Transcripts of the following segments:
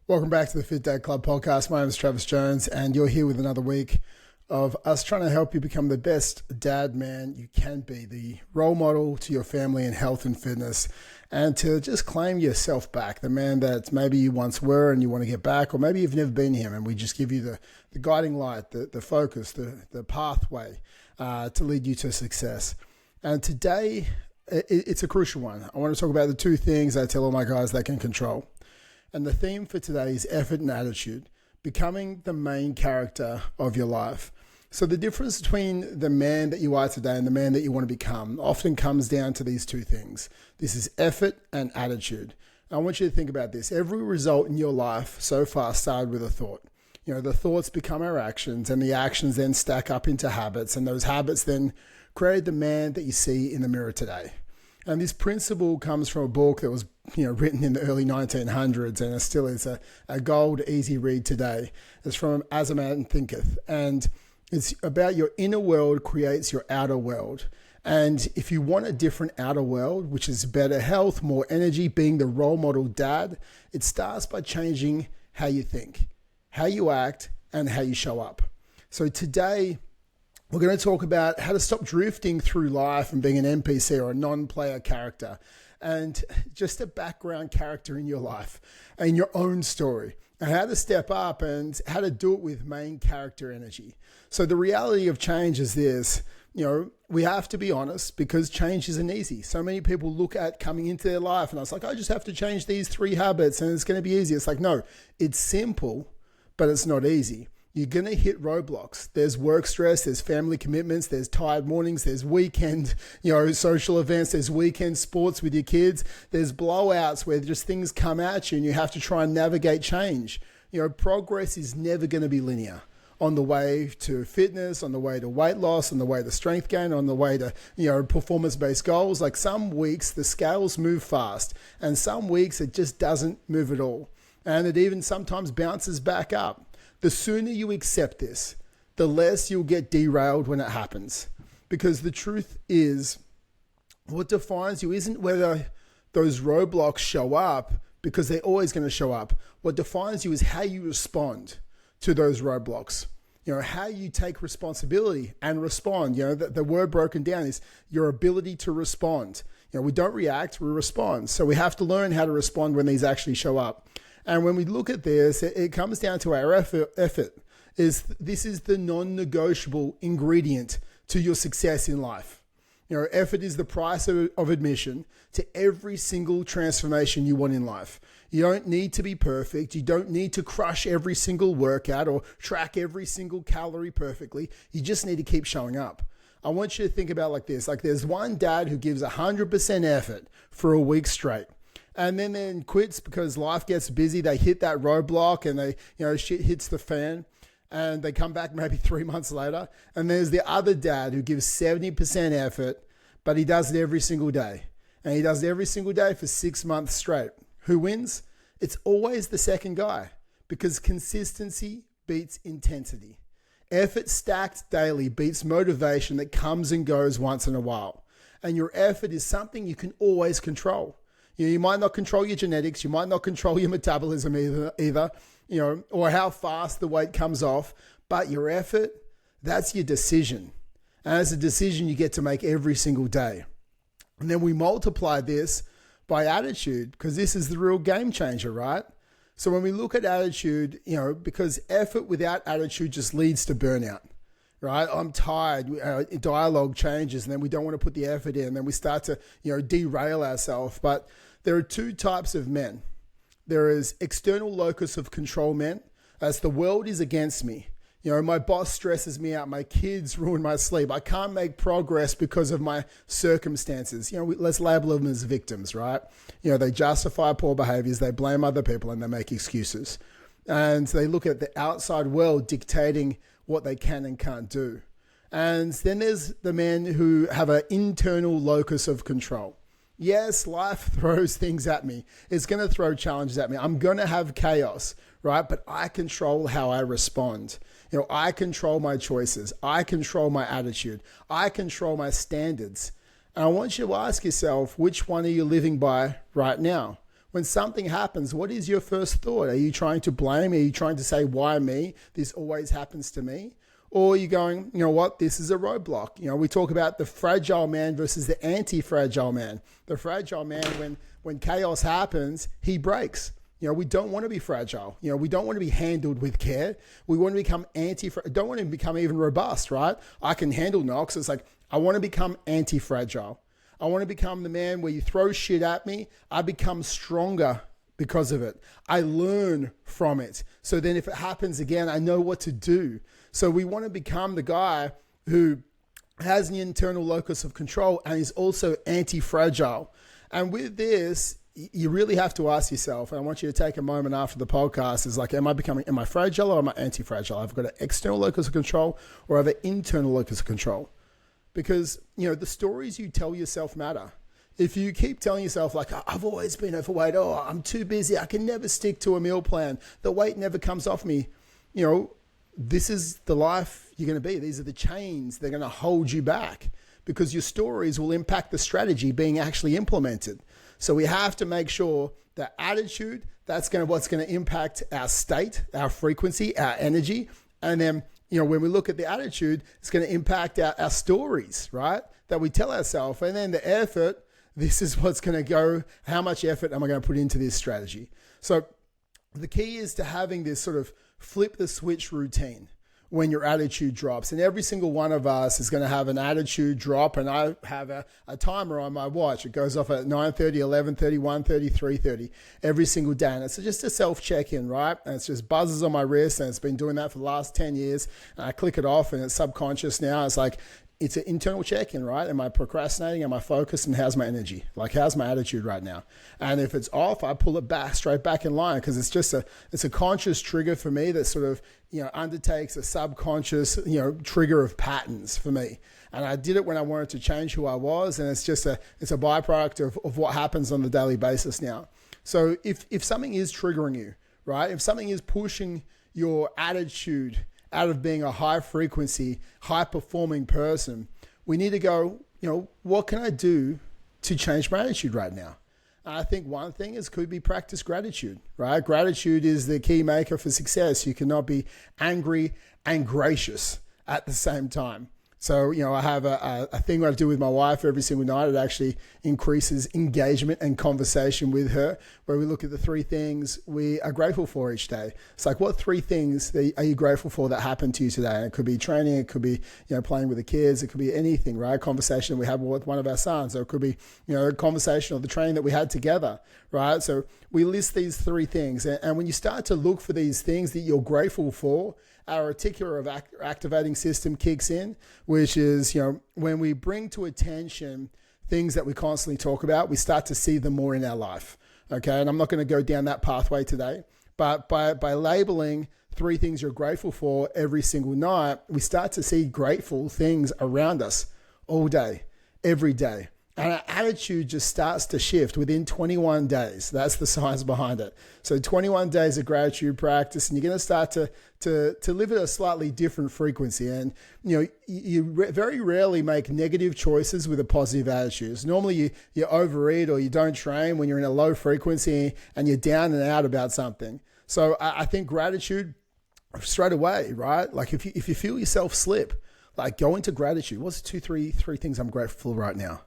Welcome back to the Fit Dad Club podcast. My name is Travis Jones, and you're here with another week of us trying to help you become the best dad man you can be, the role model to your family in health and fitness, and to just claim yourself back, the man that maybe you once were and you want to get back, or maybe you've never been him, and we just give you the guiding light, the focus, the pathway to lead you to success. And today, it's a crucial one. I want to talk about the two things I tell all my guys they can control. And the theme for today is effort and attitude, becoming the main character of your life. So the difference between the man that you are today and the man that you want to become often comes down to these two things. This is effort and attitude. I want you to think about this. Every result in your life so far started with a thought. You know, the thoughts become our actions, and the actions then stack up into habits, and those habits then create the man that you see in the mirror today. And this principle comes from a book that was written in the early 1900s, and it still is a gold, easy read today. It's from As a Man Thinketh, and it's about your inner world creates your outer world. And if you want a different outer world, which is better health, more energy, being the role model dad, it starts by changing how you think, how you act, and how you show up. So today, we're going to talk about how to stop drifting through life and being an NPC or a non-player character, and just a background character in your life and your own story, and how to step up and how to do it with main character energy. So the reality of change is this, we have to be honest, because change isn't easy. So many people look at coming into their life and I was like, I just have to change these 3 habits and it's going to be easy. It's like, no, it's simple, but it's not easy. You're going to hit roadblocks. There's work stress, there's family commitments, there's tired mornings, there's weekend, social events, there's weekend sports with your kids, there's blowouts where just things come at you and you have to try and navigate change. Progress is never going to be linear on the way to fitness, on the way to weight loss, on the way to strength gain, on the way to, performance-based goals. Like some weeks the scales move fast and some weeks it just doesn't move at all. And it even sometimes bounces back up. The sooner you accept this, the less you'll get derailed when it happens. Because the truth is, what defines you isn't whether those roadblocks show up, because they're always going to show up. What defines you is how you respond to those roadblocks. How you take responsibility and respond. The word broken down is your ability to respond. We don't react, we respond. So we have to learn how to respond when these actually show up. And when we look at this, it comes down to our effort. This is the non-negotiable ingredient to your success in life. Effort is the price of admission to every single transformation you want in life. You don't need to be perfect. You don't need to crush every single workout or track every single calorie perfectly. You just need to keep showing up. I want you to think about it like this. Like there's one dad who gives 100% effort for a week straight. And then quits because life gets busy. They hit that roadblock and shit hits the fan and they come back maybe 3 months later. And there's the other dad who gives 70% effort, but he does it every single day. And he does it every single day for 6 months straight. Who wins? It's always the second guy, because consistency beats intensity. Effort stacked daily beats motivation that comes and goes once in a while. And your effort is something you can always control. You might not control your genetics, you might not control your metabolism either, or how fast the weight comes off, but your effort, that's your decision. And it's a decision you get to make every single day. And then we multiply this by attitude, because this is the real game changer, right? So when we look at attitude, because effort without attitude just leads to burnout. Right? I'm tired. Dialogue changes and then we don't want to put the effort in. And then we start to, derail ourselves. But there are 2 types of men. There is external locus of control men. As the world is against me. My boss stresses me out. My kids ruin my sleep. I can't make progress because of my circumstances. Let's label them as victims, right? They justify poor behaviors. They blame other people and they make excuses. And they look at the outside world dictating what they can and can't do. And then there's the men who have an internal locus of control. Yes, life throws things at me. It's going to throw challenges at me. I'm going to have chaos, right? But I control how I respond. I control my choices. I control my attitude. I control my standards. And I want you to ask yourself, which one are you living by right now? When something happens, what is your first thought? Are you trying to blame? Are you trying to say, why me? This always happens to me. Or are you going, you know what, this is a roadblock. You know, we talk about the fragile man versus the anti-fragile man. The fragile man, when chaos happens, he breaks. You know, we don't want to be fragile. You know, we don't want to be handled with care. We want to become don't want to become even robust, right? I can handle knocks. It's like, I want to become anti-fragile. I want to become the man where you throw shit at me, I become stronger because of it. I learn from it. So then if it happens again, I know what to do. So we want to become the guy who has an internal locus of control and is also anti-fragile. And with this, you really have to ask yourself, and I want you to take a moment after the podcast, is like, am I fragile or am I anti-fragile? I've got an external locus of control or I have an internal locus of control. Because, you know, the stories you tell yourself matter. If you keep telling yourself like, I've always been overweight, oh, I'm too busy, I can never stick to a meal plan, the weight never comes off me, you know, this is the life you're going to be. These are the chains. They're going to hold you back because your stories will impact the strategy being actually implemented. So we have to make sure that attitude, what's going to impact our state, our frequency, our energy. And then, you know, when we look at the attitude, it's going to impact our stories, right? That we tell ourselves. And then the effort, this is what's going to go, how much effort am I going to put into this strategy? So the key is to having this sort of flip the switch routine when your attitude drops. And every single one of us is going to have an attitude drop. And I have a timer on my watch. It goes off at 9:30, 11:30, 1:30, 3:30 every single day. And it's just a self-check-in, right? And it's just buzzes on my wrist. And it's been doing that for the last 10 years. And I click it off and it's subconscious now. It's like, it's an internal check-in, right? Am I procrastinating? Am I focused? And how's my energy? Like, how's my attitude right now? And if it's off, I pull it back, straight back in line, because it's a conscious trigger for me that sort of, you know, undertakes a subconscious, you know, trigger of patterns for me. And I did it when I wanted to change who I was. And it's a byproduct of what happens on the daily basis now. So if something is triggering you, right? If something is pushing your attitude out of being a high frequency, high performing person, we need to go, you know, what can I do to change my attitude right now? And I think one thing could be practice gratitude, right? Gratitude is the key maker for success. You cannot be angry and gracious at the same time. So, you know, I have a thing that I do with my wife every single night. It actually increases engagement and conversation with her, where we look at the 3 things we are grateful for each day. It's like, what 3 things are you grateful for that happened to you today? And it could be training, it could be, you know, playing with the kids, it could be anything, right? A conversation we had with one of our sons, or it could be, you know, a conversation or the training that we had together, right? So we list these 3 things. And when you start to look for these things that you're grateful for, our reticular activating system kicks in, which is, you know, when we bring to attention things that we constantly talk about, we start to see them more in our life. Okay. And I'm not going to go down that pathway today, but by labeling 3 things you're grateful for every single night, we start to see grateful things around us all day, every day. And our attitude just starts to shift within 21 days. That's the science behind it. So 21 days of gratitude practice, and you're going to start to live at a slightly different frequency. And, you know, you very rarely make negative choices with a positive attitude. Normally you overeat or you don't train when you're in a low frequency and you're down and out about something. So I think gratitude straight away, right? Like if you feel yourself slip, like go into gratitude. What's 3 things I'm grateful for right now?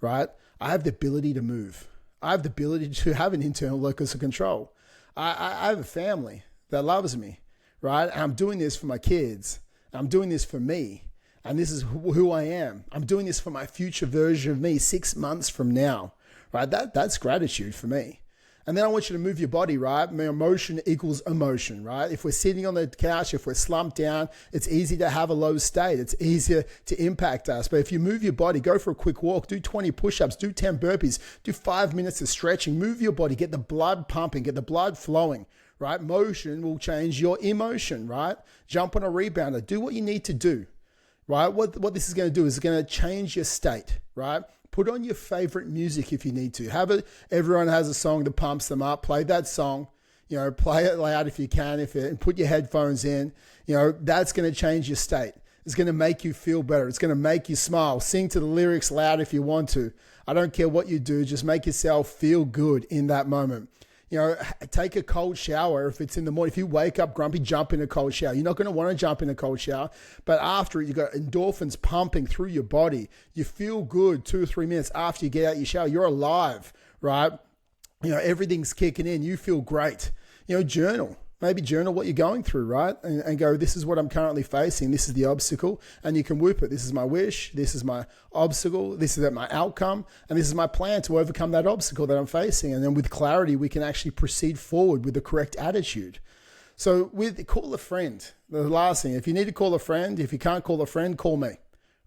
Right? I have the ability to move. I have the ability to have an internal locus of control. I have a family that loves me, right? And I'm doing this for my kids. I'm doing this for me. And this is who I am. I'm doing this for my future version of me 6 months from now, right? That's gratitude for me. And then I want you to move your body, right? Emotion equals emotion, right? If we're sitting on the couch, if we're slumped down, it's easy to have a low state. It's easier to impact us. But if you move your body, go for a quick walk, do 20 push-ups, do 10 burpees, do 5 minutes of stretching, move your body, get the blood pumping, get the blood flowing, right? Motion will change your emotion, right? Jump on a rebounder, do what you need to do, right? What this is going to do is it's going to change your state, right? Put on your favorite music if you need to. Everyone has a song that pumps them up. Play that song. You know, play it loud if you can. And put your headphones in. You know, that's going to change your state. It's going to make you feel better. It's going to make you smile. Sing to the lyrics loud if you want to. I don't care what you do. Just make yourself feel good in that moment. Take a cold shower if it's in the morning. If you wake up grumpy, jump in a cold shower. You're not going to want to jump in a cold shower, but after it, you've got endorphins pumping through your body. You feel good 2 or 3 minutes after you get out your shower. You're alive, right? Everything's kicking in. You feel great. Journal. Maybe journal what you're going through, right? And go, this is what I'm currently facing. This is the obstacle. And you can whoop it. This is my wish. This is my obstacle. This is my outcome. And this is my plan to overcome that obstacle that I'm facing. And then with clarity, we can actually proceed forward with the correct attitude. So call a friend. The last thing, if you need to call a friend, if you can't call a friend, call me,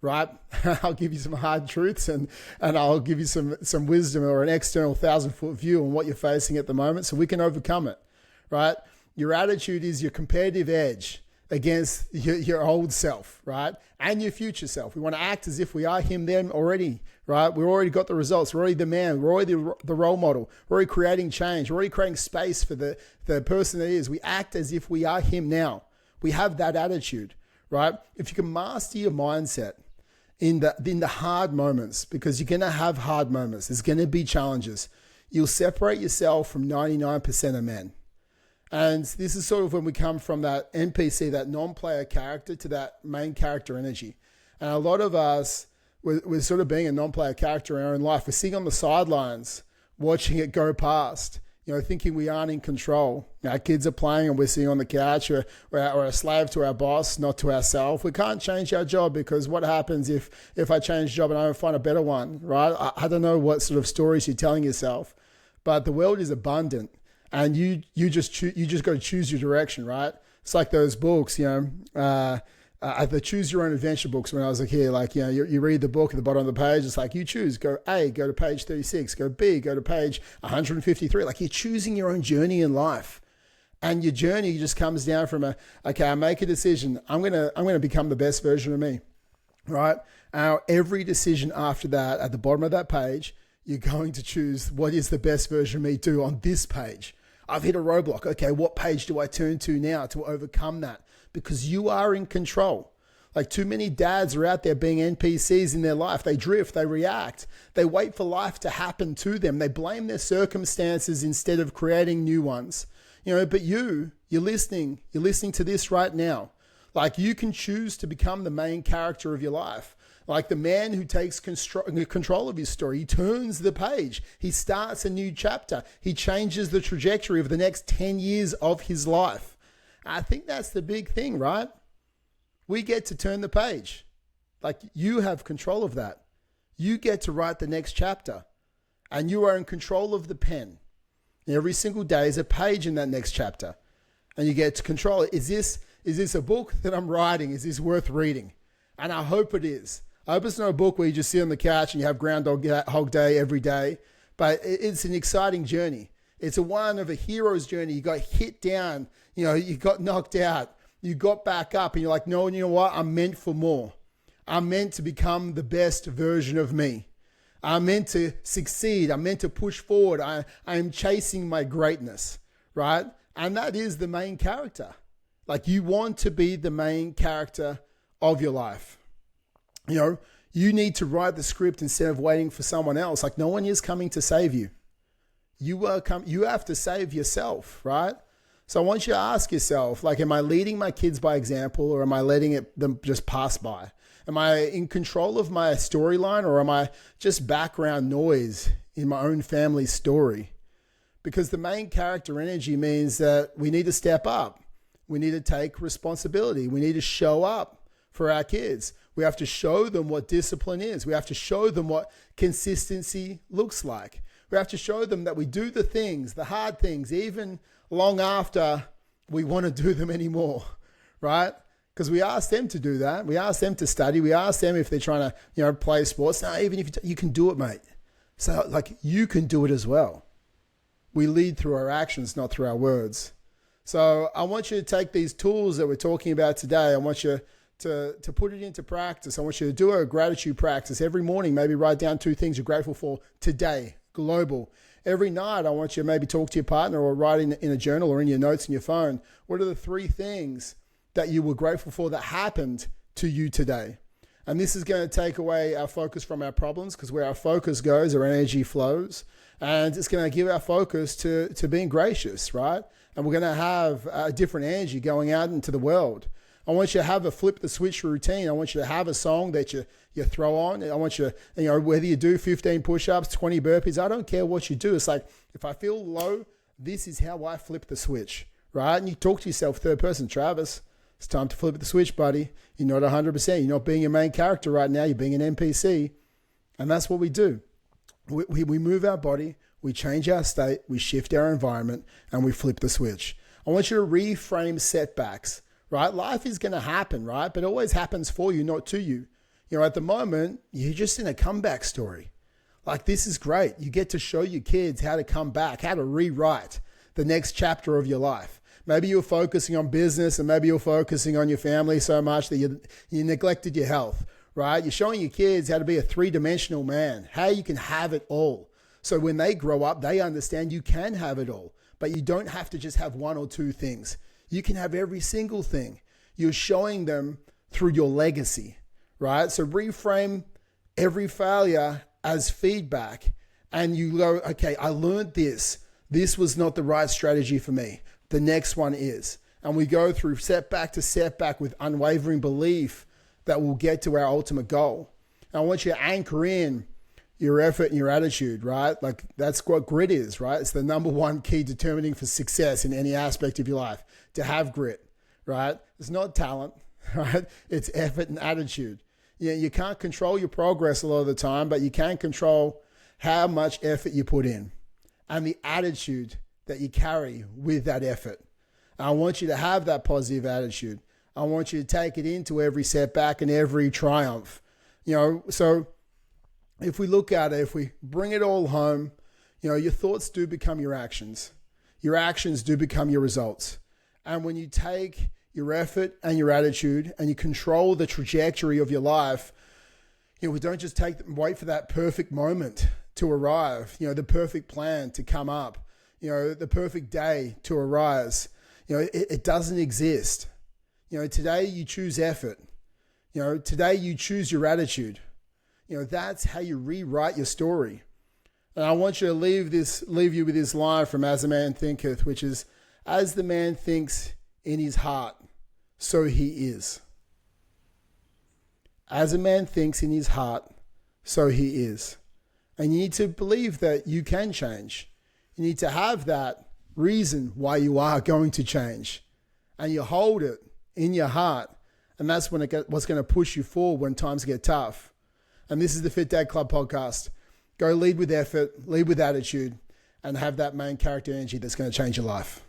right? I'll give you some hard truths and I'll give you some wisdom or an external 1,000-foot view on what you're facing at the moment so we can overcome it, right? Your attitude is your competitive edge against your old self, right? And your future self. We want to act as if we are him, them already, right? We've already got the results. We're already the man. We're already the role model. We're already creating change. We're already creating space for the person that is. We act as if we are him now. We have that attitude, right? If you can master your mindset in the hard moments, because you're going to have hard moments. There's going to be challenges. You'll separate yourself from 99% of men. And this is sort of when we come from that NPC, that non-player character, to that main character energy. And a lot of us, we're sort of being a non-player character in our own life. We're sitting on the sidelines, watching it go past, thinking we aren't in control. Our kids are playing and we're sitting on the couch, or a slave to our boss, not to ourselves. We can't change our job, because what happens if I change job and I don't find a better one, right? I don't know what sort of stories you're telling yourself, but the world is abundant. And you just got to choose your direction, right? It's like those books, the choose your own adventure books when I was a kid. Like, you read the book at the bottom of the page. It's like, you choose, go A, go to page 36, go B, go to page 153. Like, you're choosing your own journey in life. And your journey just comes down from I make a decision. I'm going to become the best version of me, right? Every decision after that, at the bottom of that page, you're going to choose what is the best version of me do on this page. I've hit a roadblock. Okay, what page do I turn to now to overcome that? Because you are in control. Like, too many dads are out there being NPCs in their life. They drift, they react. They wait for life to happen to them. They blame their circumstances instead of creating new ones. But you're listening to this right now. Like, you can choose to become the main character of your life. Like the man who takes control of his story. He turns the page. He starts a new chapter. He changes the trajectory of the next 10 years of his life. I think that's the big thing, right? We get to turn the page. Like, you have control of that. You get to write the next chapter. And you are in control of the pen. Every single day is a page in that next chapter. And you get to control it. Is this a book that I'm writing? Is this worth reading? And I hope it is. I hope it's not a book where you just sit on the couch and you have Groundhog Day every day, but it's an exciting journey. It's one of a hero's journey. You got hit down, you got knocked out, you got back up, and you're like, no, you know what? I'm meant for more. I'm meant to become the best version of me. I'm meant to succeed. I'm meant to push forward. I am chasing my greatness, right? And that is the main character. Like, you want to be the main character of your life. You need to write the script instead of waiting for someone else. Like, no one is coming to save you. You have to save yourself, right? So I want you to ask yourself, like, am I leading my kids by example, or am I letting them just pass by? Am I in control of my storyline, or am I just background noise in my own family story? Because the main character energy means that we need to step up. We need to take responsibility. We need to show up for our kids. We have to show them what discipline is. We have to show them what consistency looks like. We have to show them that we do the things, the hard things, even long after we want to do them anymore, right? Because we ask them to do that. We ask them to study. We ask them if they're trying to, play sports. No, even if you can do it, mate. So, like, you can do it as well. We lead through our actions, not through our words. So I want you to take these tools that we're talking about today. I want you to put it into practice. I want you to do a gratitude practice every morning. Maybe write down 2 things you're grateful for today, global. Every night, I want you to maybe talk to your partner or write in a journal or in your notes in your phone. What are the 3 things that you were grateful for that happened to you today? And this is going to take away our focus from our problems, because where our focus goes, our energy flows. And it's going to give our focus to being gracious, right? And we're going to have a different energy going out into the world. I want you to have a flip the switch routine. I want you to have a song that you throw on. I want you to, whether you do 15 push-ups, 20 burpees, I don't care what you do. It's like, if I feel low, this is how I flip the switch, right? And you talk to yourself third person, Travis, it's time to flip the switch, buddy. You're not 100%. You're not being your main character right now. You're being an NPC. And that's what we do. We move our body, we change our state, we shift our environment, and we flip the switch. I want you to reframe setbacks, right? Life is going to happen, right? But it always happens for you, not to you. At the moment, you're just in a comeback story. Like, this is great. You get to show your kids how to come back, how to rewrite the next chapter of your life. Maybe you're focusing on business, and maybe you're focusing on your family so much that you neglected your health, right? You're showing your kids how to be a three-dimensional man, how you can have it all. So when they grow up, they understand you can have it all, but you don't have to just have one or two things. You can have every single thing. You're showing them through your legacy, right? So reframe every failure as feedback, and you go, okay, I learned this. This was not the right strategy for me. The next one is. And we go through setback to setback with unwavering belief that we'll get to our ultimate goal. And I want you to anchor in your effort and your attitude, right? Like, that's what grit is, right? It's the number one key determining for success in any aspect of your life, to have grit, right? It's not talent, right? It's effort and attitude. You can't control your progress a lot of the time, but you can control how much effort you put in and the attitude that you carry with that effort. And I want you to have that positive attitude. I want you to take it into every setback and every triumph. So if we look at it, if we bring it all home, your thoughts do become your actions. Your actions do become your results. And when you take your effort and your attitude and you control the trajectory of your life, we don't just wait for that perfect moment to arrive, the perfect plan to come up, the perfect day to arise. It doesn't exist. Today you choose effort. Today you choose your attitude. That's how you rewrite your story. And I want you to leave you with this line from As a Man Thinketh, which is, as the man thinks in his heart, so he is. As a man thinks in his heart, so he is. And you need to believe that you can change. You need to have that reason why you are going to change. And you hold it in your heart. And that's what's going to push you forward when times get tough. And this is the Fit Dad Club podcast. Go lead with effort, lead with attitude, and have that main character energy that's going to change your life.